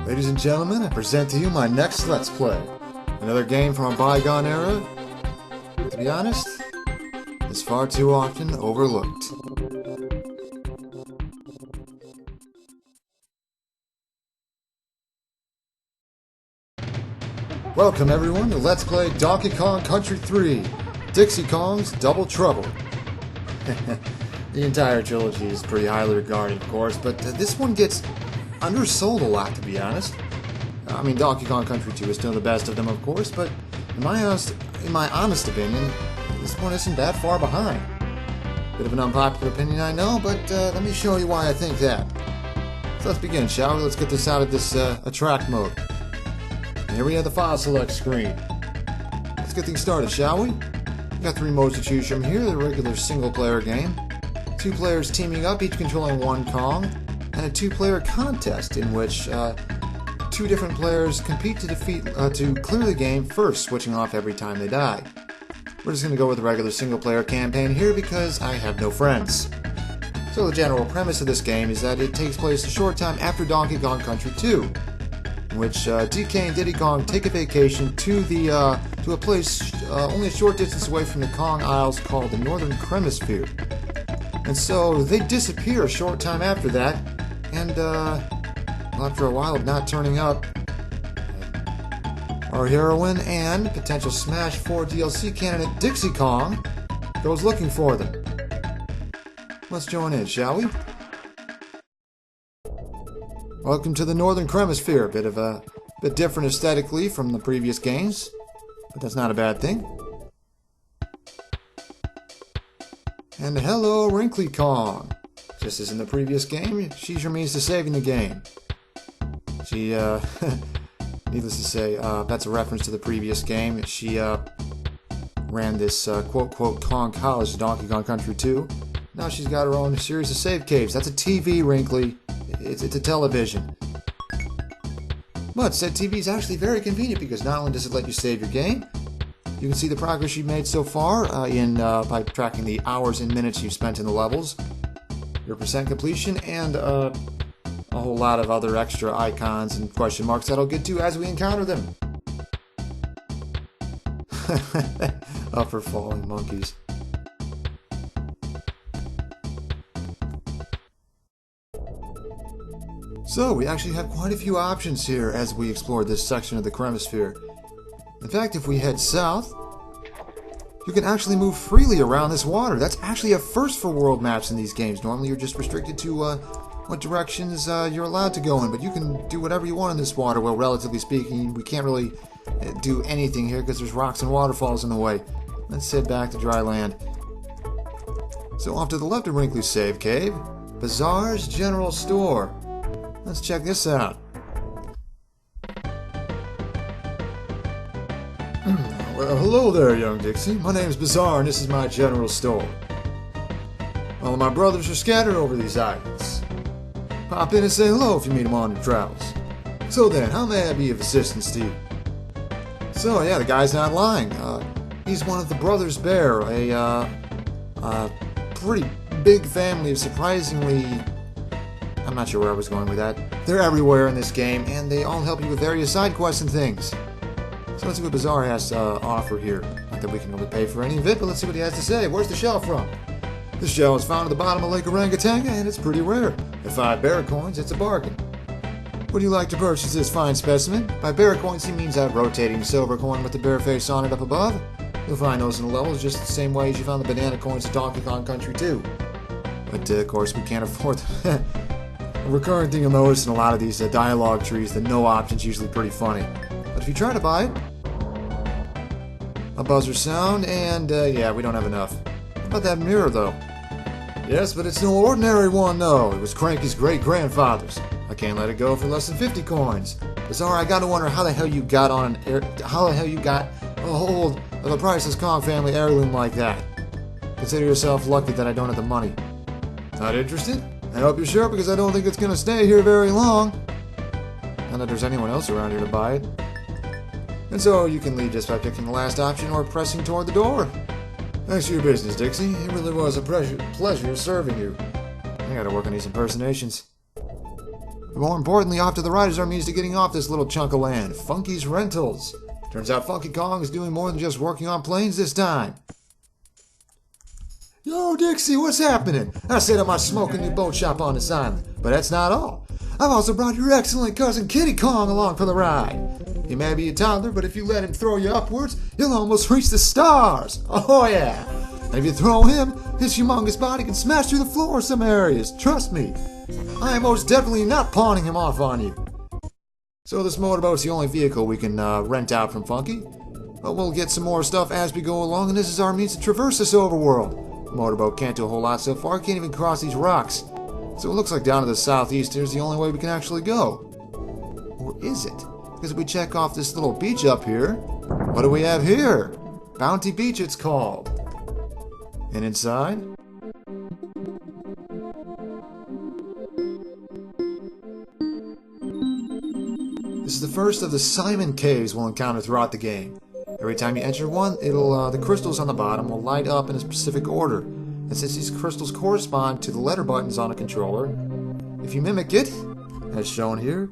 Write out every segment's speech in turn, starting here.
Ladies and gentlemen, I present to you my next Let's Play. Another game from a bygone era. To be honest, it's far too often overlooked. Welcome everyone to Let's Play Donkey Kong Country 3, Dixie Kong's Double Trouble. The entire trilogy is pretty highly regarded, of course, but this one gets undersold a lot, to be honest. I mean, Donkey Kong Country 2 is still the best of them, of course, but in my honest opinion, this one isn't that far behind. Bit of an unpopular opinion, I know, but let me show you why I think that. So let's begin, shall we? Let's get this out of this attract mode. And here we have the file select screen. Let's get things started, shall we? We've got three modes to choose from here. The regular single-player game, two players teaming up, each controlling one Kong, and a two-player contest in which two different players compete to clear the game first, switching off every time they die. We're just going to go with the regular single-player campaign here because I have no friends. So the general premise of this game is that it takes place a short time after Donkey Kong Country 2, in which DK and Diddy Kong take a vacation to a place only a short distance away from the Kong Isles called the Northern Hemisphere. And so they disappear a short time after that, and after a while of not turning up, our heroine and potential Smash 4 DLC candidate Dixie Kong goes looking for them. Let's join in, shall we? Welcome to the Northern Hemisphere. A bit different aesthetically from the previous games, but that's not a bad thing. And hello, Wrinkly Kong. Just as in the previous game, she's your means to saving the game. She, needless to say, that's a reference to the previous game. She ran this quote-quote Kong College to Donkey Kong Country 2. Now she's got her own series of save caves. That's a TV, Wrinkly. It's a television. But said TV is actually very convenient because not only does it let you save your game, you can see the progress you've made so far by tracking the hours and minutes you've spent in the levels, your percent completion, and a whole lot of other extra icons and question marks that I'll get to as we encounter them. Upper falling monkeys. So, we actually have quite a few options here as we explore this section of the Hemisphere. In fact, if we head south, you can actually move freely around this water. That's actually a first for world maps in these games. Normally you're just restricted to what directions you're allowed to go in, but you can do whatever you want in this water. Well, relatively speaking, we can't really do anything here because there's rocks and waterfalls in the way. Let's head back to dry land. So off to the left of Wrinkly's Save Cave, Bazaar's General Store. Let's check this out. Well, hello there, young Dixie. My name's Bazaar, and this is my general store. All of my brothers are scattered over these islands. Pop in and say hello if you meet them on your travels. So then, how may I be of assistance to you? So, yeah, the guy's not lying. He's one of the Brothers Bear, a pretty big family of surprisingly... I'm not sure where I was going with that. They're everywhere in this game, and they all help you with various side quests and things. So let's see what Bazaar has to offer here. Not that we can really pay for any of it, but let's see what he has to say. Where's the shell from? This shell is found at the bottom of Lake Orangatang, and it's pretty rare. At 5 bear coins, it's a bargain. Would you like to purchase this fine specimen? By bear coins, he means that rotating silver coin with the bear face on it up above. You'll find those in the levels just the same way as you found the banana coins at Donkey Kong Country 2. But, of course, we can't afford them. A recurring thing you'll notice in a lot of these dialogue trees, the no option's usually pretty funny. But if you try to buy it, a buzzer sound, and yeah, we don't have enough. How about that mirror, though? Yes, but it's no ordinary one, no. It was Cranky's great-grandfather's. I can't let it go for less than 50 coins. Bazaar, I gotta wonder how the hell you got a hold of a priceless Kong family heirloom like that. Consider yourself lucky that I don't have the money. Not interested? I hope you're sure, because I don't think it's going to stay here very long. Not that there's anyone else around here to buy it. And so you can leave just by picking the last option or pressing toward the door. Thanks for your business, Dixie. It really was a pleasure serving you. I gotta work on these impersonations. But more importantly, off to the right is our means to getting off this little chunk of land. Funky's Rentals. Turns out Funky Kong is doing more than just working on planes this time. Yo, Dixie, what's happening? I set up my smoking new boat shop on this island, but that's not all. I've also brought your excellent cousin Kitty Kong along for the ride. He may be a toddler, but if you let him throw you upwards, you'll almost reach the stars. Oh yeah. And if you throw him, his humongous body can smash through the floor in some areas. Trust me. I am most definitely not pawning him off on you. So this motorboat's the only vehicle we can rent out from Funky. But we'll get some more stuff as we go along, and this is our means to traverse this overworld. The motorboat can't do a whole lot so far, can't even cross these rocks. So it looks like down to the southeast here's the only way we can actually go. Or is it? Because if we check off this little beach up here, what do we have here? Bounty Beach it's called. And inside? This is the first of the Simon Caves we'll encounter throughout the game. Every time you enter one, it'll the crystals on the bottom will light up in a specific order. And since these crystals correspond to the letter buttons on a controller, if you mimic it, as shown here,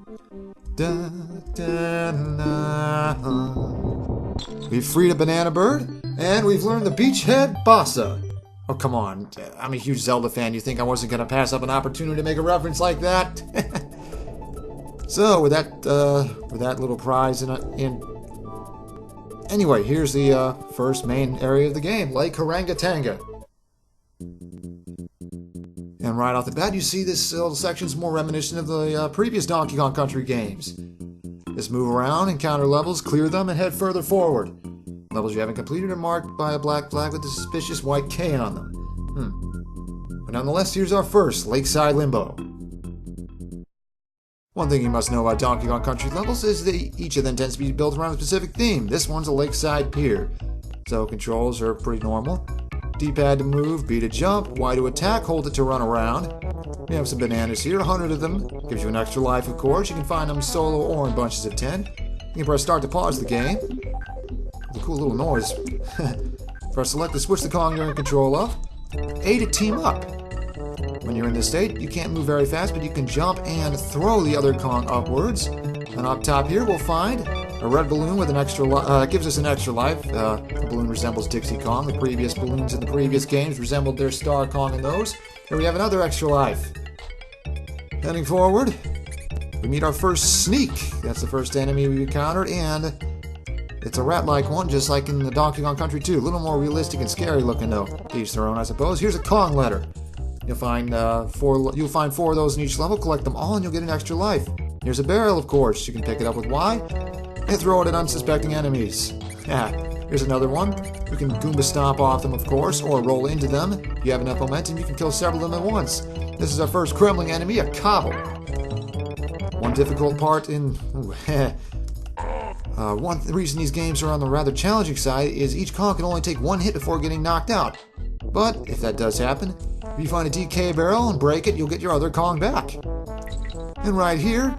we've freed a banana bird, and we've learned the beachhead bossa. Oh, come on. I'm a huge Zelda fan. You think I wasn't going to pass up an opportunity to make a reference like that? So, with that little prize in... Anyway, here's the first main area of the game, Lake Orangatang. And right off the bat, you see this little section's more reminiscent of the previous Donkey Kong Country games. Just move around, encounter levels, clear them, and head further forward. Levels you haven't completed are marked by a black flag with a suspicious white K on them. But nonetheless, here's our first, Lakeside Limbo. One thing you must know about Donkey Kong Country levels is that each of them tends to be built around a specific theme. This one's a lakeside pier, so controls are pretty normal. D-pad to move, B to jump, Y to attack, hold it to run around. We have some bananas here, 100 of them. Gives you an extra life, of course. You can find them solo or in bunches of 10. You can press start to pause the game. With a cool little noise. Press select to switch the Kong you're in control of. A to team up. When you're in this state, you can't move very fast, but you can jump and throw the other Kong upwards. And up top here, we'll find a red balloon with an extra gives us an extra life. The balloon resembles Dixie Kong. The previous balloons in the previous games resembled their Star Kong in those. Here we have another extra life. Heading forward, we meet our first Sneak. That's the first enemy we encountered, and it's a rat-like one, just like in the Donkey Kong Country 2. A little more realistic and scary looking, though. Each their own, I suppose. Here's a Kong letter. You'll find four of those in each level. Collect them all, and you'll get an extra life. Here's a barrel, of course. You can pick it up with Y and throw it at unsuspecting enemies. Here's another one. You can Goomba stomp off them, of course, or roll into them. If you have enough momentum, you can kill several of them at once. This is our first crumbling enemy, a cobble. One difficult part in... one reason these games are on the rather challenging side is each Kong can only take one hit before getting knocked out. But if that does happen, if you find a DK barrel and break it, you'll get your other Kong back. And right here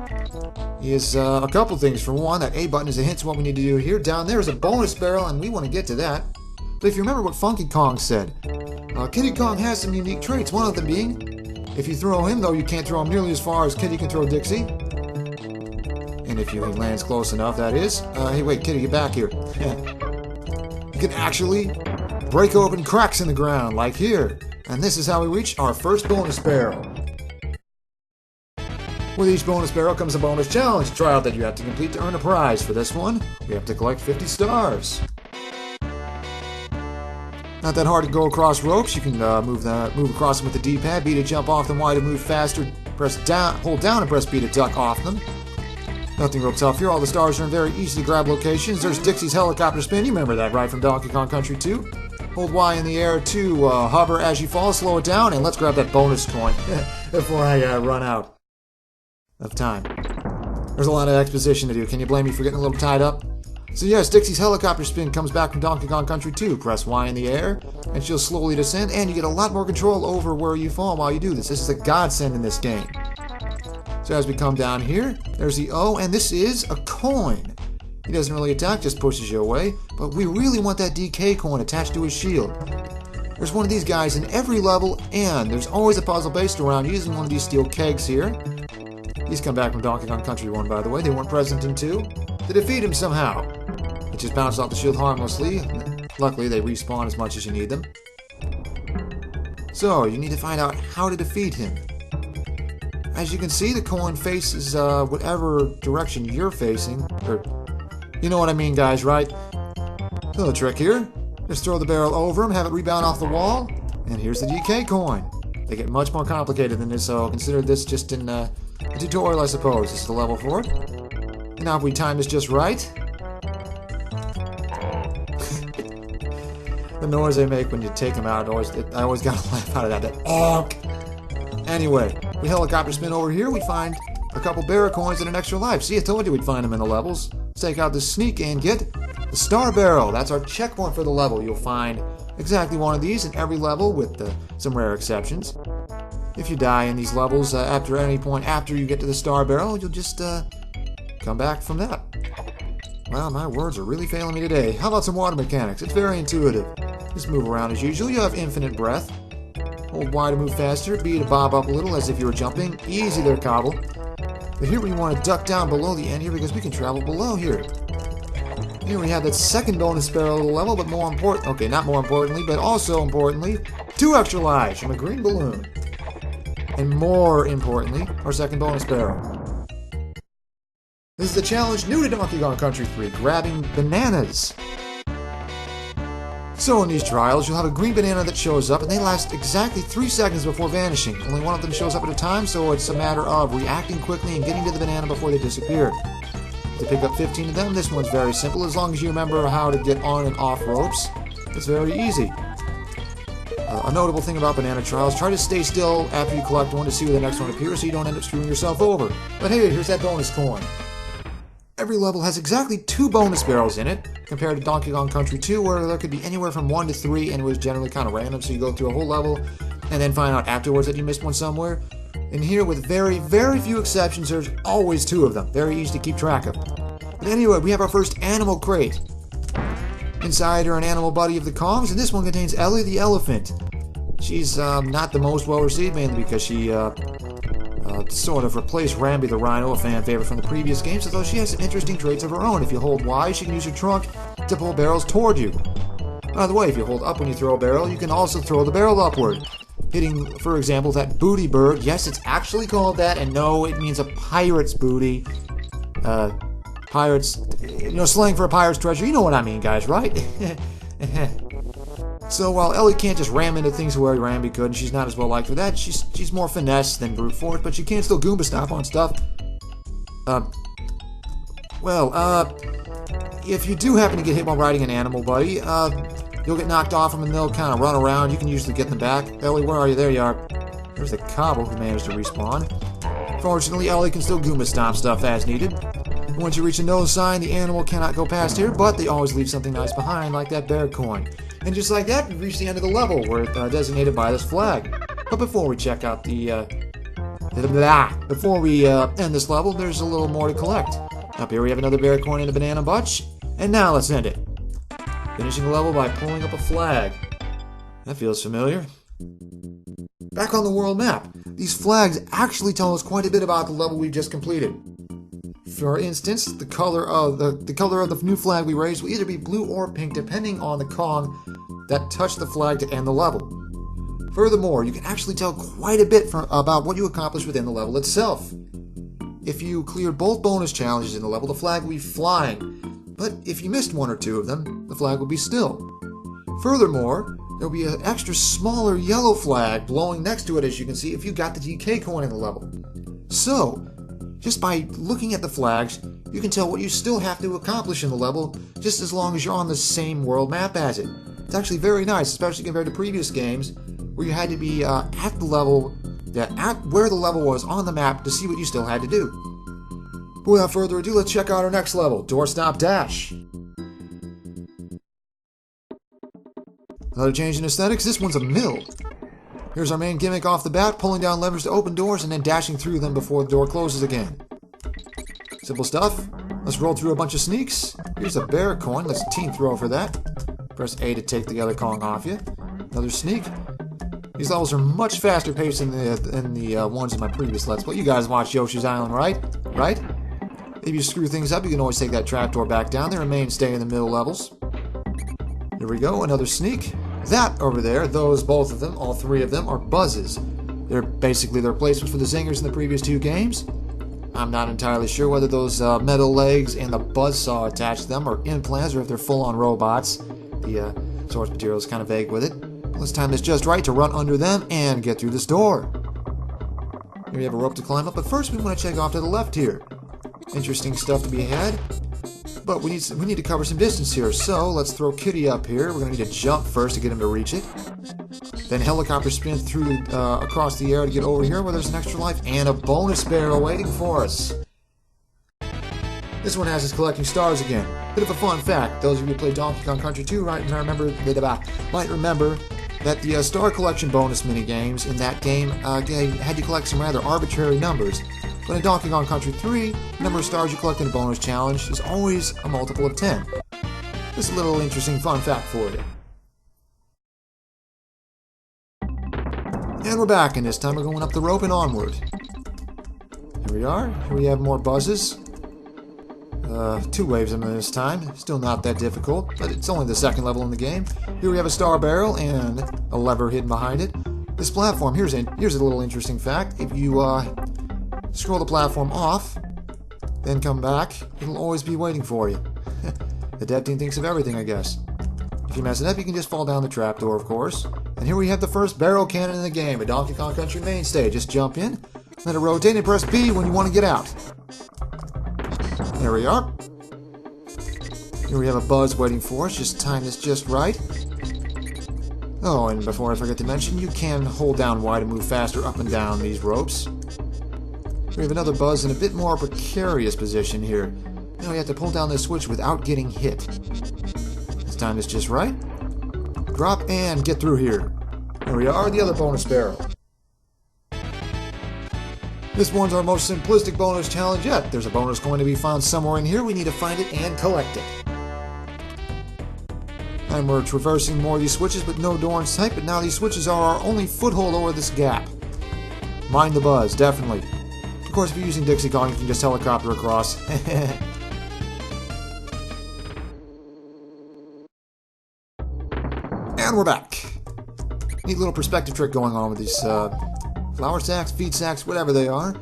is a couple things. For one, that A button is a hint to what we need to do here. Down there is a bonus barrel, and we want to get to that. But if you remember what Funky Kong said, Kitty Kong has some unique traits, one of them being, if you throw him, though, you can't throw him nearly as far as Kitty can throw Dixie. And if he lands close enough, that is. Hey, wait, Kitty, get back here. You can actually break open cracks in the ground, like here. And this is how we reach our first bonus barrel. With each bonus barrel comes a bonus challenge trial that you have to complete to earn a prize. For this one, we have to collect 50 stars. Not that hard to go across ropes. You can move across them with the D-pad, B to jump off them, Y to move faster, press down, hold down and press B to duck off them. Nothing real tough here. All the stars are in very easy to grab locations. There's Dixie's helicopter spin. You remember that, right, from Donkey Kong Country 2? Hold Y in the air to hover as you fall, slow it down, and let's grab that bonus coin before I run out of time. There's a lot of exposition to do. Can you blame me for getting a little tied up? So yes, Dixie's helicopter spin comes back from Donkey Kong Country 2. Press Y in the air, and she'll slowly descend, and you get a lot more control over where you fall while you do this. This is a godsend in this game. So as we come down here, there's the O, and this is a coin. He doesn't really attack, just pushes you away, but we really want that DK coin attached to his shield. There's one of these guys in every level, and there's always a puzzle based around using one of these steel kegs here. These come back from Donkey Kong Country 1, by the way. They weren't present in 2. To defeat him somehow. It just bounced off the shield harmlessly. Luckily, they respawn as much as you need them. So, you need to find out how to defeat him. As you can see, the coin faces whatever direction you're facing. Or, you know what I mean, guys, right? Little trick here. Just throw the barrel over him, have it rebound off the wall, and here's the DK coin. They get much more complicated than this, so consider this just in a tutorial, I suppose. This is the level for it. And now if we time this just right... the noise they make when you take them out, I always gotta laugh out of that. Anyway, we helicopter spin over here, we find a couple barrel coins and an extra life. See, I told you we'd find them in the levels. Let's take out the sneak and get the star barrel. That's our checkpoint for the level. You'll find exactly one of these in every level with some rare exceptions. If you die in these levels after any point after you get to the star barrel, you'll just come back from that. Well, my words are really failing me today. How about some water mechanics? It's very intuitive. Just move around as usual. You have infinite breath. Hold Y to move faster. B to bob up a little as if you were jumping. Easy there, Cobble. But here we want to duck down below the end here because we can travel below here. Here we have that second bonus barrel of the level, but more important, okay, not more importantly, but also importantly, 2 extra lives from a green balloon. And more importantly, our second bonus barrel. This is the challenge new to Donkey Kong Country 3, grabbing bananas. So in these trials, you'll have a green banana that shows up, and they last exactly 3 seconds before vanishing. Only one of them shows up at a time, so it's a matter of reacting quickly and getting to the banana before they disappear. To pick up 15 of them, this one's very simple. As long as you remember how to get on and off ropes, it's very easy. A notable thing about banana trials, try to stay still after you collect one to see where the next one appears so you don't end up screwing yourself over. But hey, here's that bonus coin. Every level has exactly 2 bonus barrels in it, compared to Donkey Kong Country 2, where there could be anywhere from 1 to 3, and it was generally kind of random, so you go through a whole level, and then find out afterwards that you missed one somewhere. And here, with very, very few exceptions, there's always 2 of them. Very easy to keep track of. But anyway, we have our first animal crate. Inside are an animal buddy of the Kongs, and this one contains Ellie the elephant. She's not the most well-received, mainly because she sort of replaced Rambi the rhino, a fan favorite from the previous games, although she has some interesting traits of her own. If you hold Y, she can use her trunk to pull barrels toward you. By the way, if you hold up when you throw a barrel, you can also throw the barrel upward. Hitting, for example, that booty bird. Yes, it's actually called that, and no, it means a pirate's booty. Pirates, slang for a pirate's treasure. You know what I mean, guys, right? So while Ellie can't just ram into things where Rambi could, and she's not as well liked for that, she's more finesse than brute force, but she can still Goomba stomp on stuff. If you do happen to get hit while riding an animal, buddy, you'll get knocked off them and they'll kind of run around. You can usually get them back. Ellie, where are you? There you are. There's the Cobble who managed to respawn. Fortunately, Ellie can still Goomba stomp stuff as needed. Once you reach a no sign, the animal cannot go past here, but they always leave something nice behind, like that bear coin. And just like that, we reach the end of the level, where it's designated by this flag. But before we check out before we end this level, there's a little more to collect. Up here we have another bear coin and a banana bunch, and now let's end it. Finishing the level by pulling up a flag. That feels familiar. Back on the world map, these flags actually tell us quite a bit about the level we've just completed. For instance, the color of the new flag we raised will either be blue or pink, depending on the Kong that touched the flag to end the level. Furthermore, you can actually tell quite a bit about what you accomplished within the level itself. If you cleared both bonus challenges in the level, the flag will be flying. But if you missed 1 or 2 of them, the flag will be still. Furthermore, there will be an extra smaller yellow flag blowing next to it, as you can see, if you got the DK coin in the level. So, just by looking at the flags, you can tell what you still have to accomplish in the level, just as long as you're on the same world map as it. It's actually very nice, especially compared to previous games, where you had to be at where the level was on the map to see what you still had to do. But without further ado, let's check out our next level, Doorstop Dash. Another change in aesthetics, this one's a mill. Here's our main gimmick off the bat, pulling down levers to open doors and then dashing through them before the door closes again. Simple stuff. Let's roll through a bunch of sneaks. Here's a bear coin, let's team throw for that. Press A to take the other Kong off you. Another sneak. These levels are much faster paced than the ones in my previous Let's Play. You guys watch Yoshi's Island, right? Right? If you screw things up, you can always take that trapdoor back down there and mainstay in the middle levels. Here we go, another sneak. That over there, both of them, all three of them, are buzzes. They're basically the replacements for the zingers in the previous two games. I'm not entirely sure whether those metal legs and the buzzsaw attached to them are implants or if they're full-on robots. The source material is kind of vague with it. Let's time this just right to run under them and get through this door. Here we have a rope to climb up, but first we want to check off to the left here. Interesting stuff to be had, but we need to cover some distance here, so let's throw Kitty up here. We're going to need to jump first to get him to reach it. Then helicopter spin through across the air to get over here where there's an extra life and a bonus barrel waiting for us. This one has us collecting stars again. Bit of a fun fact, those of you who play Donkey Kong Country 2 might remember that the star collection bonus minigames in that game had you collect some rather arbitrary numbers. But in Donkey Kong Country 3, the number of stars you collect in a bonus challenge is always a multiple of 10. Just a little interesting fun fact for you. And we're back, and this time we're going up the rope and onward. Here we are. Here we have more buzzes. 2 waves of them this time. Still not that difficult, but it's only the second level in the game. Here we have a star barrel and a lever hidden behind it. This platform, here's a little interesting fact. If you scroll the platform off, then come back, it'll always be waiting for you. The dev team thinks of everything, I guess. If you mess it up, you can just fall down the trapdoor, of course. And here we have the first barrel cannon in the game, a Donkey Kong Country mainstay. Just jump in, let it rotate, and press B when you want to get out. There we are. Here we have a buzz waiting for us. Just time this just right. Oh, and before I forget to mention, you can hold down Y to move faster up and down these ropes. We have another buzz in a bit more precarious position here. Now we have to pull down this switch without getting hit. This time is just right. Drop and get through here. There we are, the other bonus barrel. This one's our most simplistic bonus challenge yet. There's a bonus going to be found somewhere in here. We need to find it and collect it. And we're traversing more of these switches, but no door in sight. But now these switches are our only foothold over this gap. Mind the buzz, definitely. Of course, if you're using Dixie Kong, you can just helicopter across. And we're back. Neat little perspective trick going on with these flour sacks, feed sacks, whatever they are.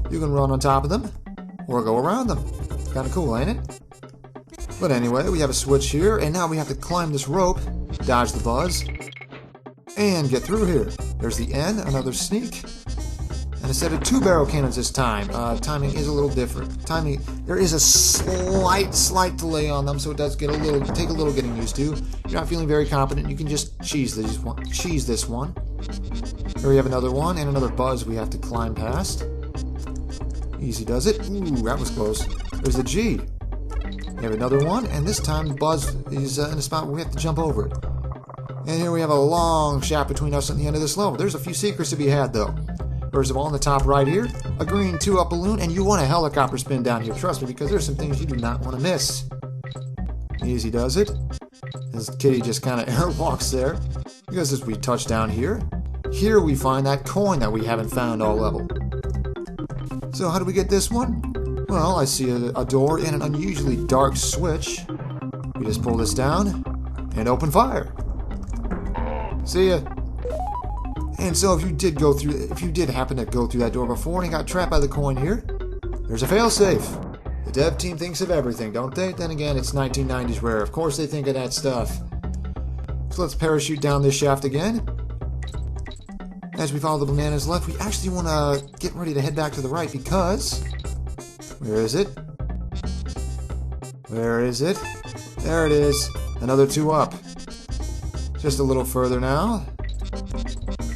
You can run on top of them, or go around them. Kind of cool, ain't it? But anyway, we have a switch here, and now we have to climb this rope, dodge the buzz, and get through here. There's the end, another sneak. And instead of 2 barrel cannons this time, timing is a little different. There is a slight delay on them, so it does take a little getting used to. If you're not feeling very confident, you can just cheese this one. Here we have another one, and another buzz we have to climb past. Easy does it. Ooh, that was close. There's the G. We have another one, and this time the buzz is in a spot where we have to jump over it. And here we have a long shaft between us and the end of this level. There's a few secrets to be had, though. First of all, on the top right here, a green 2-up balloon, and you want a helicopter spin down here. Trust me, because there's some things you do not want to miss. Easy does it. This kitty just kind of airwalks there. Because as we touch down here, we find that coin that we haven't found all level. So how do we get this one? Well, I see a door and an unusually dark switch. We just pull this down and open fire. See ya. And so if you did happen to go through that door before and got trapped by the coin here, there's a failsafe. The dev team thinks of everything, don't they? Then again, it's 1990s Rare. Of course they think of that stuff. So let's parachute down this shaft again. As we follow the bananas left, we actually want to get ready to head back to the right because... Where is it? Where is it? There it is. Another 2 up. Just a little further now.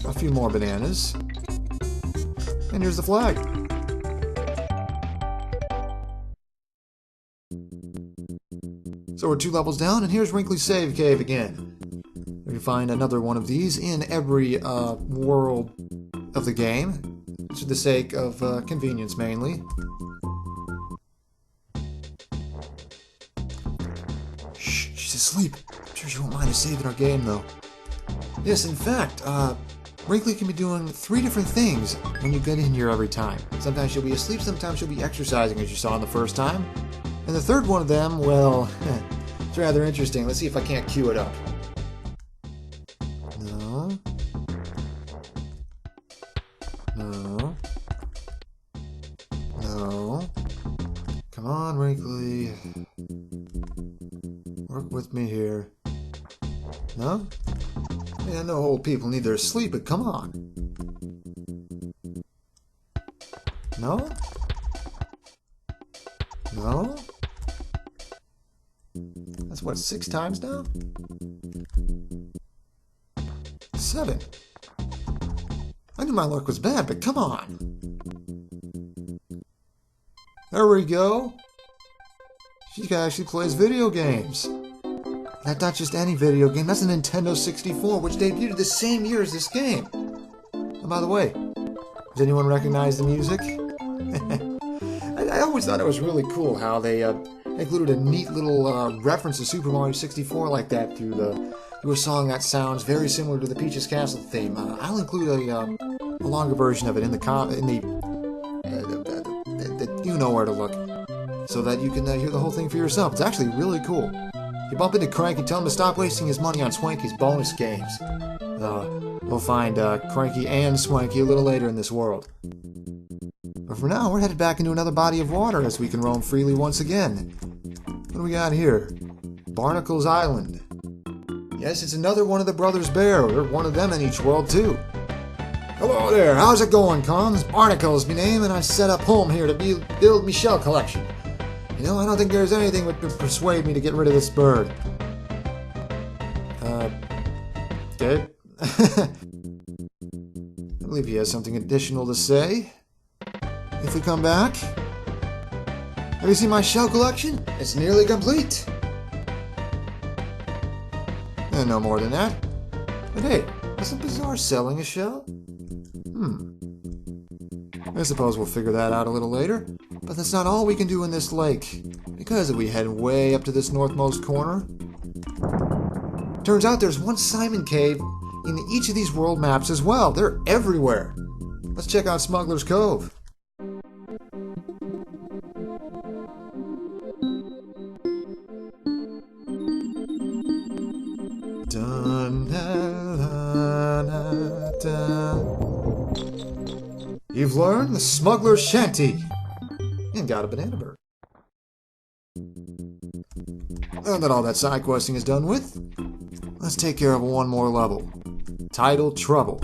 A few more bananas. And here's the flag. So we're 2 levels down, and here's Wrinkly Save Cave again. We find another one of these in every world of the game, for the sake of convenience mainly. Shh, she's asleep. I'm sure she won't mind us saving our game, though. Yes, in fact, Wrinkly can be doing 3 different things when you get in here every time. Sometimes she'll be asleep, sometimes she'll be exercising, as you saw in the first time. And the third one of them, well, it's rather interesting. Let's see if I can't cue it up. No. No. No. Come on, Wrinkly. Work with me here. No? Yeah, I know old people need their sleep, but come on. No? No? That's what, 6 times now? 7. I knew my luck was bad, but come on. There we go. She actually plays video games. That's not just any video game, that's a Nintendo 64, which debuted the same year as this game. And by the way, does anyone recognize the music? I always thought it was really cool how they included a neat little reference to Super Mario 64 like that through a song that sounds very similar to the Peach's Castle theme. I'll include a longer version of it in the you know where to look, so that you can hear the whole thing for yourself. It's actually really cool. You bump into Cranky, tell him to stop wasting his money on Swanky's bonus games. We'll find Cranky and Swanky a little later in this world. But for now, we're headed back into another body of water as we can roam freely once again. What do we got here? Barnacle's Island. Yes, it's another one of the Brothers Bear. We're one of them in each world, too. Hello there, how's it going, Cons? Barnacle's me name, and I set up home here to build me shell collection. You know, I don't think there's anything that would persuade me to get rid of this bird. Okay. I believe he has something additional to say. If we come back... Have you seen my shell collection? It's nearly complete. And no more than that. But hey, isn't Bazaar selling a shell? I suppose we'll figure that out a little later. But that's not all we can do in this lake. Because if we head way up to this northmost corner... Turns out there's one Simon Cave in each of these world maps as well. They're everywhere. Let's check out Smuggler's Cove. Dun, da, da, da, da. You've learned the Smuggler's Shanty and got a banana bird. Now that all that side questing is done with, let's take care of one more level, titled Trouble.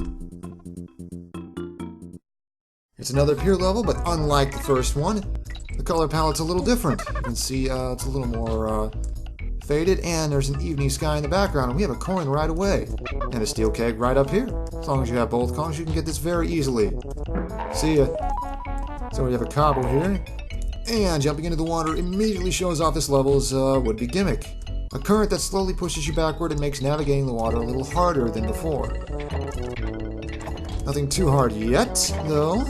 It's another pier level, but unlike the first one, the color palette's a little different. You can see it's a little more faded, and there's an evening sky in the background, and we have a coin right away. And a steel keg right up here. As long as you have both coins, you can get this very easily. See ya. So we have a cobble here. And jumping into the water immediately shows off this level's would-be gimmick. A current that slowly pushes you backward and makes navigating the water a little harder than before. Nothing too hard yet, though.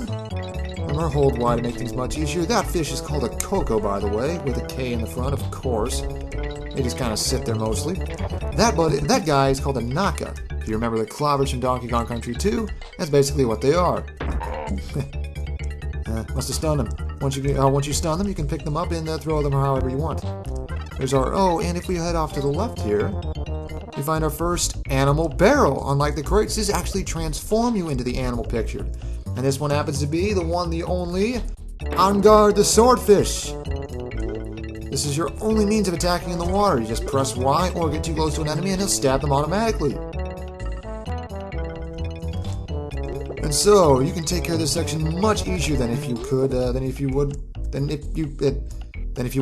Remember, hold wide to make things much easier. That fish is called a coco, by the way, with a K in the front, of course. They just kind of sit there mostly. That guy is called a Naka. If you remember the clobbers from Donkey Kong Country 2, that's basically what they are. Must have stunned them. Once you stun them, you can pick them up and throw them however you want. There's our O, and if we head off to the left here, we find our first animal barrel. Unlike the crates, this actually transform you into the animal picture. And this one happens to be the one, the only, Angar the Swordfish. This is your only means of attacking in the water. You just press Y or get too close to an enemy and he'll stab them automatically. And so, you can take care of this section much easier than if you could, than if you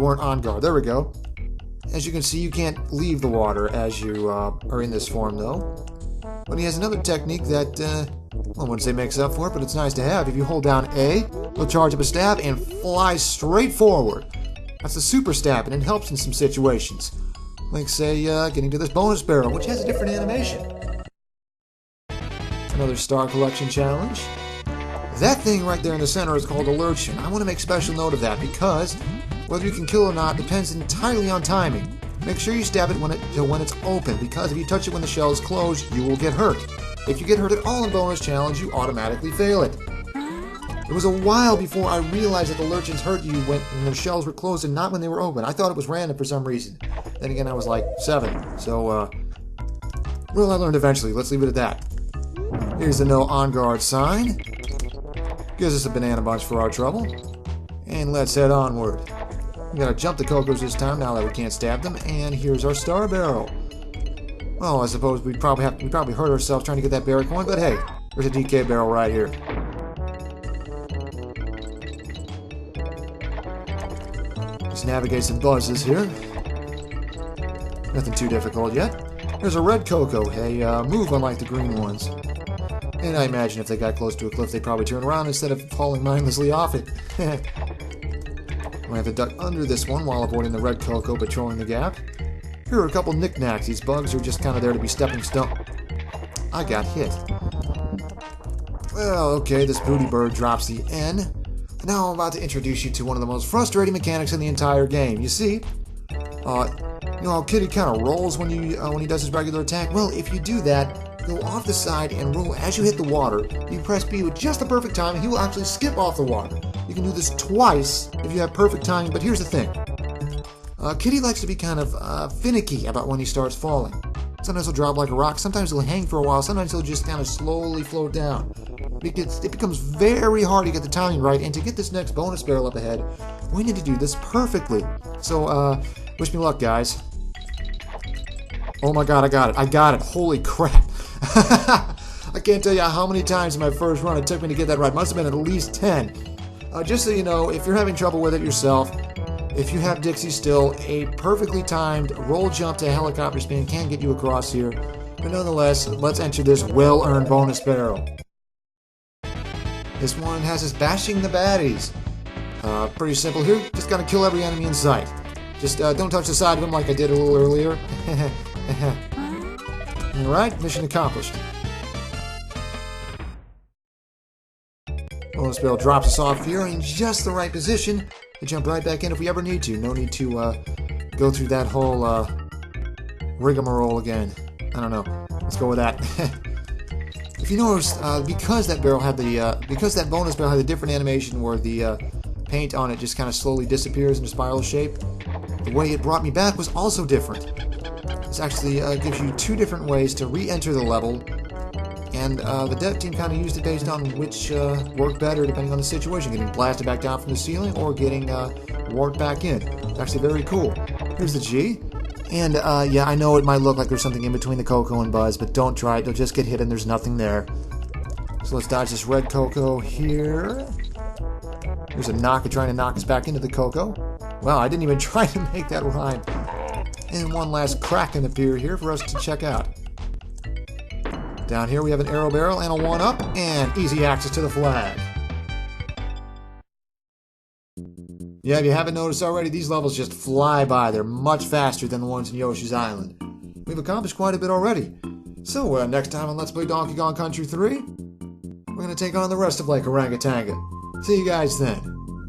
weren't on guard. There we go. As you can see, you can't leave the water as you are in this form, though. But he has another technique that, well, I wouldn't say makes up for it, but it's nice to have. If you hold down A, he'll charge up a stab and fly straight forward. That's a super stab, and it helps in some situations. Like, say, getting to this bonus barrel, which has a different animation. Another Star Collection challenge. That thing right there in the center is called a Lurchin. I want to make special note of that because whether you can kill or not depends entirely on timing. Make sure you stab it when it's open, because if you touch it when the shell is closed, you will get hurt. If you get hurt at all in bonus challenge, you automatically fail it. It was a while before I realized that the lurchins hurt you when their shells were closed and not when they were open. I thought it was random for some reason. Then again, I was like 7, so, well, I learned eventually. Let's leave it at that. Here's the no on guard sign. Gives us a banana bunch for our trouble. And let's head onward. We gotta jump the Cocos this time now that we can't stab them. And here's our star barrel. Well, I suppose we probably hurt ourselves trying to get that barrel coin, but hey, there's a DK barrel right here. Just navigate some buzzes here. Nothing too difficult yet. There's a red Coco, a move unlike the green ones. And I imagine if they got close to a cliff, they'd probably turn around instead of falling mindlessly off it. We have to duck under this one while avoiding the red Coco patrolling the gap. Here are a couple knickknacks. These bugs are just kind of there to be stepping stone. I got hit. Well, okay, this booty bird drops the N. Now I'm about to introduce you to one of the most frustrating mechanics in the entire game. You see, you know how Kitty kind of rolls when he does his regular attack? Well, if you do that, go off the side and roll as you hit the water. You press B with just the perfect time and he will actually skip off the water. You can do this twice if you have perfect timing, but here's the thing. Kitty likes to be kind of finicky about when he starts falling. Sometimes he'll drop like a rock, sometimes he'll hang for a while, sometimes he'll just kind of slowly float down. It becomes very hard to get the timing right, and to get this next bonus barrel up ahead, we need to do this perfectly. So, wish me luck, guys. Oh my god, I got it. Holy crap. I can't tell you how many times in my first run it took me to get that right. Must have been at least 10. Just so you know, if you're having trouble with it yourself, if you have Dixie still, a perfectly timed roll jump to helicopter spin can get you across here. But nonetheless, let's enter this well-earned bonus barrel. This one has us bashing the baddies. Pretty simple here. Just gotta kill every enemy in sight. Just don't touch the side of them like I did a little earlier. Alright, mission accomplished. Bonus barrel drops us off here in just the right position to jump right back in if we ever need to. No need to go through that whole rigmarole again. I don't know. Let's go with that. If you notice, because that bonus barrel had a different animation where the paint on it just kind of slowly disappears in a spiral shape, the way it brought me back was also different. This actually gives you 2 different ways to re-enter the level, and the dev team kind of used it based on which worked better depending on the situation, getting blasted back down from the ceiling or getting warped back in. It's actually very cool. Here's the G. And yeah, I know it might look like there's something in between the Coco and Buzz, but don't try it. They'll just get hit and there's nothing there. So let's dodge this red Coco here. There's a knocker trying to knock us back into the Coco. Wow, I didn't even try to make that rhyme. And one last crack in the pier here for us to check out. Down here we have an arrow barrel and a 1-up, and easy access to the flag. Yeah, if you haven't noticed already, these levels just fly by. They're much faster than the ones in Yoshi's Island. We've accomplished quite a bit already. So, next time on Let's Play Donkey Kong Country 3, we're going to take on the rest of Lake Orangatang. See you guys then.